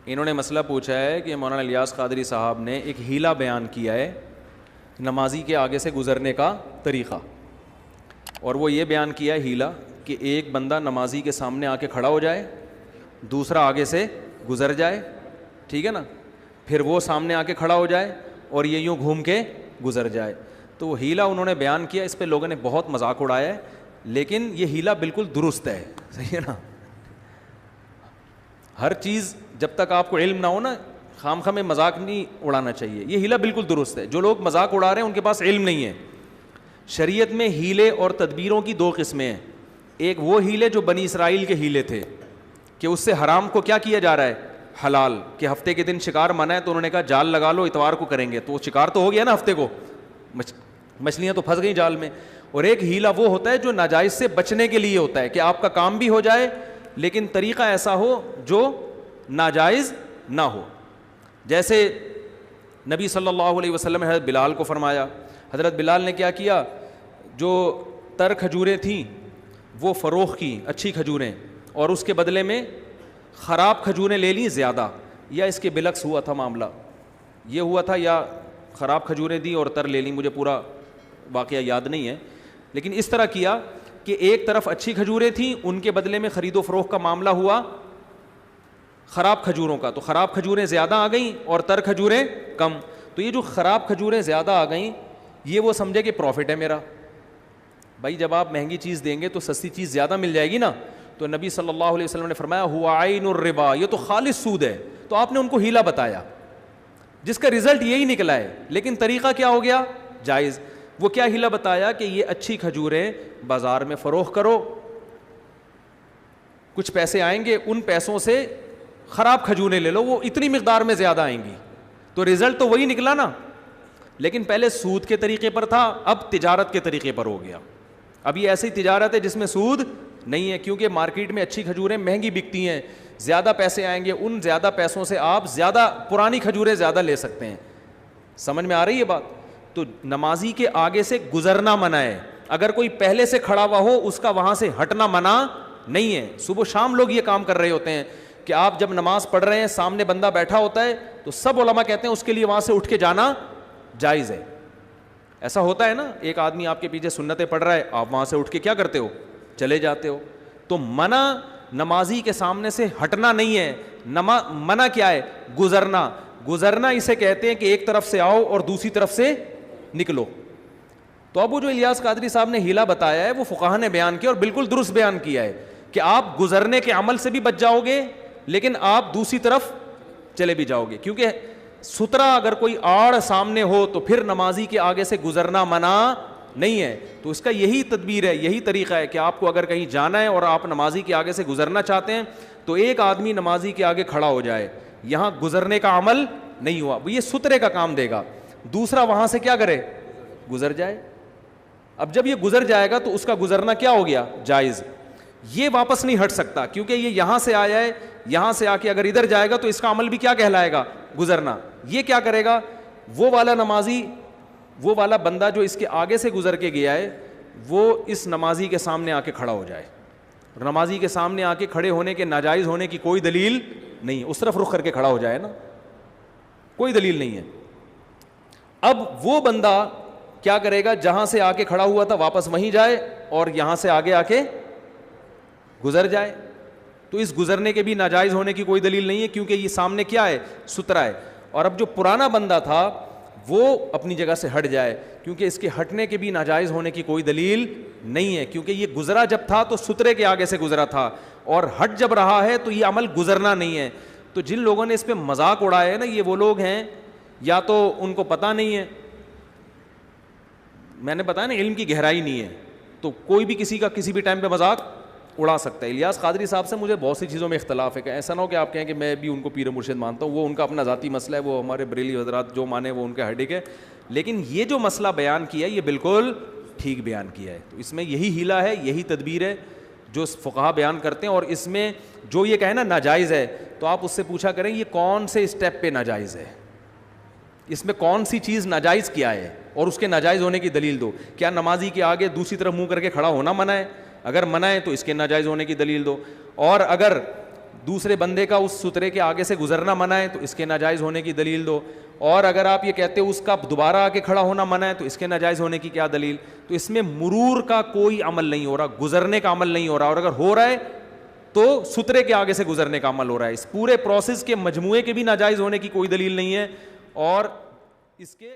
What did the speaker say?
انہوں نے مسئلہ پوچھا ہے کہ مولانا الیاس قادری صاحب نے ایک ہیلا بیان کیا ہے نمازی کے آگے سے گزرنے کا طریقہ, اور وہ یہ بیان کیا ہے ہیلا کہ ایک بندہ نمازی کے سامنے آ کے کھڑا ہو جائے, دوسرا آگے سے گزر جائے, ٹھیک ہے نا, پھر وہ سامنے آ کے کھڑا ہو جائے اور یہ یوں گھوم کے گزر جائے. تو وہ ہیلا انہوں نے بیان کیا, اس پہ لوگوں نے بہت مذاق اڑایا ہے, لیکن یہ ہیلا بالکل درست ہے, صحیح ہے نا. ہر چیز جب تک آپ کو علم نہ ہو نا, خام خواہ میں مذاق نہیں اڑانا چاہیے. یہ ہیلا بالکل درست ہے. جو لوگ مذاق اڑا رہے ہیں ان کے پاس علم نہیں ہے. شریعت میں ہیلے اور تدبیروں کی دو قسمیں ہیں. ایک وہ ہیلے جو بنی اسرائیل کے ہیلے تھے کہ اس سے حرام کو کیا کیا جا رہا ہے, حلال, کہ ہفتے کے دن شکار منع ہے تو انہوں نے کہا جال لگا لو, اتوار کو کریں گے, تو وہ شکار تو ہو گیا نا ہفتے کو, مچھلیاں تو پھنس گئیں جال میں. اور ایک ہیلا وہ ہوتا ہے جو ناجائز سے بچنے کے لیے ہوتا ہے کہ آپ کا کام بھی ہو جائے لیکن طریقہ ایسا ہو جو ناجائز نہ ہو. جیسے نبی صلی اللہ علیہ وسلم نے حضرت بلال کو فرمایا, حضرت بلال نے کیا کیا, جو تر کھجوریں تھیں وہ فروخت کی, اچھی کھجوریں, اور اس کے بدلے میں خراب کھجوریں لے لیں زیادہ, یا اس کے بلکس ہوا تھا معاملہ, یہ ہوا تھا, یا خراب کھجوریں دی اور تر لے لیں, مجھے پورا واقعہ یاد نہیں ہے, لیکن اس طرح کیا کہ ایک طرف اچھی کھجوریں تھیں, ان کے بدلے میں خرید و فروخت کا معاملہ ہوا خراب کھجوروں کا, تو خراب کھجوریں زیادہ آ گئیں اور تر کھجوریں کم. تو یہ جو خراب کھجوریں زیادہ آ گئیں یہ وہ سمجھے کہ پروفٹ ہے میرا. بھائی جب آپ مہنگی چیز دیں گے تو سستی چیز زیادہ مل جائے گی نا. تو نبی صلی اللہ علیہ وسلم نے فرمایا ہوا عین الربا, یہ تو خالص سود ہے. تو آپ نے ان کو ہیلا بتایا جس کا رزلٹ یہی نکلا ہے, لیکن طریقہ کیا ہو گیا, جائز. وہ کیا ہیلا بتایا کہ یہ اچھی کھجوریں بازار میں فروخت کرو, کچھ پیسے آئیں گے, ان پیسوں سے خراب کھجوریں لے لو, وہ اتنی مقدار میں زیادہ آئیں گی. تو رزلٹ تو وہی نکلا نا, لیکن پہلے سود کے طریقے پر تھا, اب تجارت کے طریقے پر ہو گیا. اب یہ ایسی تجارت ہے جس میں سود نہیں ہے, کیونکہ مارکیٹ میں اچھی کھجوریں مہنگی بکتی ہیں, زیادہ پیسے آئیں گے, ان زیادہ پیسوں سے آپ زیادہ پرانی کھجوریں زیادہ لے سکتے ہیں. سمجھ میں آ رہی ہے بات؟ تو نمازی کے آگے سے گزرنا منع ہے. اگر کوئی پہلے سے کھڑا ہوا ہو اس کا وہاں سے ہٹنا منع نہیں ہے. صبح شام لوگ یہ کام کر رہے ہوتے ہیں کہ آپ جب نماز پڑھ رہے ہیں سامنے بندہ بیٹھا ہوتا ہے تو سب علماء کہتے ہیں اس کے لیے وہاں سے اٹھ کے جانا جائز ہے. ایسا ہوتا ہے نا, ایک آدمی آپ کے پیچھے سنتیں پڑھ رہا ہے, آپ وہاں سے اٹھ کے کیا کرتے ہو, چلے جاتے ہو. تو منع نمازی کے سامنے سے ہٹنا نہیں ہے, منع کیا ہے, گزرنا. گزرنا اسے کہتے ہیں کہ ایک طرف سے آؤ اور دوسری طرف سے نکلو. تو اب وہ جو الیاس قادری صاحب نے ہیلا بتایا ہے وہ فقہا نے بیان کیا اور بالکل درست بیان کیا ہے کہ آپ گزرنے کے عمل سے بھی بچ جاؤ گے لیکن آپ دوسری طرف چلے بھی جاؤ گے, کیونکہ سترا اگر کوئی آڑ سامنے ہو تو پھر نمازی کے آگے سے گزرنا منع نہیں ہے. تو اس کا یہی تدبیر ہے, یہی طریقہ ہے کہ آپ کو اگر کہیں جانا ہے اور آپ نمازی کے آگے سے گزرنا چاہتے ہیں تو ایک آدمی نمازی کے آگے کھڑا ہو جائے, یہاں گزرنے کا عمل نہیں ہوا, یہ سترے کا کام دے گا, دوسرا وہاں سے کیا کرے, گزر جائے. اب جب یہ گزر جائے گا تو اس کا گزرنا کیا ہو گیا, جائز. یہ واپس نہیں ہٹ سکتا کیونکہ یہ یہاں سے آیا ہے, یہاں سے آ کے اگر ادھر جائے گا تو اس کا عمل بھی کیا کہلائے گا, گزرنا. یہ کیا کرے گا, وہ والا نمازی, وہ والا بندہ جو اس کے آگے سے گزر کے گیا ہے وہ اس نمازی کے سامنے آ کے کھڑا ہو جائے. نمازی کے سامنے آ کے کھڑے ہونے کے ناجائز ہونے کی کوئی دلیل نہیں, اس طرف رخ کر کے کھڑا ہو جائے نا, کوئی دلیل نہیں ہے. اب وہ بندہ کیا کرے گا, جہاں سے آ کے کھڑا ہوا تھا واپس وہیں جائے اور یہاں سے آگے آ کے گزر جائے. تو اس گزرنے کے بھی ناجائز ہونے کی کوئی دلیل نہیں ہے کیونکہ یہ سامنے کیا ہے, سترا ہے. اور اب جو پرانا بندہ تھا وہ اپنی جگہ سے ہٹ جائے کیونکہ اس کے ہٹنے کے بھی ناجائز ہونے کی کوئی دلیل نہیں ہے, کیونکہ یہ گزرا جب تھا تو سترے کے آگے سے گزرا تھا اور ہٹ جب رہا ہے تو یہ عمل گزرنا نہیں ہے. تو جن لوگوں نے اس پہ مذاق اڑایا ہے نا, یہ وہ لوگ ہیں یا تو ان کو پتہ نہیں ہے, میں نے بتایا نا علم کی گہرائی نہیں ہے, تو کوئی بھی کسی کا کسی بھی ٹائم پہ مذاق اڑا سکتا ہے. الیاس قادری صاحب سے مجھے بہت سی چیزوں میں اختلاف ہے, کہ ایسا نہ ہو کہ آپ کہیں کہ میں بھی ان کو پیر مرشد مانتا ہوں, وہ ان کا اپنا ذاتی مسئلہ ہے, وہ ہمارے بریلی حضرات جو مانے وہ ان کا ہیڈک ہے, لیکن یہ جو مسئلہ بیان کیا ہے یہ بالکل ٹھیک بیان کیا ہے. تو اس میں یہی ہیلا ہے, یہی تدبیر ہے جو فقہا بیان کرتے ہیں. اور اس میں جو یہ کہے نا ناجائز ہے تو آپ اس سے پوچھا کریں یہ کون سے اسٹیپ پہ ناجائز ہے, اس میں کون سی چیز ناجائز کیا ہے اور اس کے ناجائز ہونے کی دلیل دو. کیا نمازی کے آگے دوسری طرف منہ کر کے کھڑا ہونا منع ہے؟ اگر منع ہے تو اس کے ناجائز ہونے کی دلیل دو. اور اگر دوسرے بندے کا اس سترے کے آگے سے گزرنا منع ہے تو اس کے ناجائز ہونے کی دلیل دو. اور اگر آپ یہ کہتے ہو اس کا دوبارہ آ کے کھڑا ہونا منع ہے تو اس کے ناجائز ہونے کی کیا دلیل؟ تو اس میں مرور کا کوئی عمل نہیں ہو رہا, گزرنے کا عمل نہیں ہو رہا, اور اگر ہو رہا ہے تو سترے کے آگے سے گزرنے کا عمل ہو رہا ہے. اس پورے پروسیس کے مجموعے کے بھی ناجائز ہونے کی کوئی دلیل نہیں ہے. اور اس کے